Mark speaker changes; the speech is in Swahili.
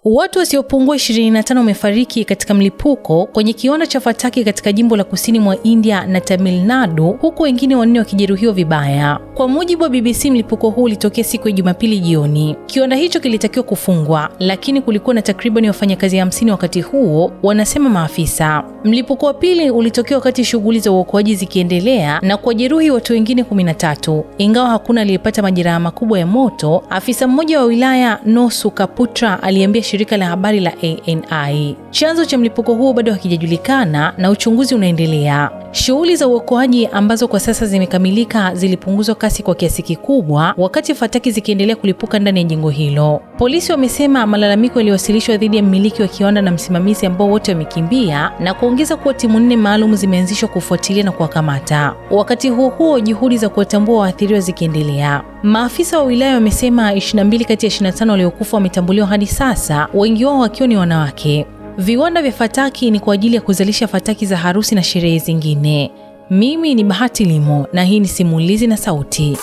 Speaker 1: Watu wasiopungua 25 wamefariki katika mlipuko kwenye kiwanda cha fataki katika jimbo la kusini mwa India na Tamil Nadu, huku wengine 4 wakijeruhiwa vibaya. Kwa mujibu wa BBC, mlipuko huu ulitokea siku ya Jumapili jioni. Kiwanda hicho kilitakiwa kufungwa, lakini kulikuwa na takriban wafanyakazi 50 wakati huo, wanasema maafisa. Mlipuko wa pili ulitokea wakati shughuli za uokoaji zikiendelea na kujeruhi watu wengine 13. Ingawa hakuna aliyepata majeraha makubwa ya moto, afisa mmoja wa wilaya Nosu Kaputra aliambia shirika la habari la ANI. Chanzo cha mlipuko huo bado hakijajulikana na uchunguzi unaendelea. Shughuli za uokoaji ambazo kwa sasa zimekamilika zilipunguzwa kasi kwa kiasi kikubwa wakati fataki zikiendelea kulipuka ndani ya jengo hilo. Polisi wamesema malalamiko yaliwasilishwa dhidi ya mmiliki wa kiwanda na msimamizi ambao wote wamekimbia, na kuongeza kuwa timu 4 maalum zimeanzishwa kufuatilia na kuwakamata. Wakati huo juhudi za kuwatambua waathiriwa zikiendelea. Maafisa wa wilaya wamesema 22 kati ya 25 waliokufa wametambuliwa hadi sasa, wengi wao wakiwa ni wanawake. Viwanda vya fataki ni kwa ajili ya kuzalisha fataki za harusi na sherehe zingine. Mimi ni Bahati Limo na hii ni Simulizi na Sauti.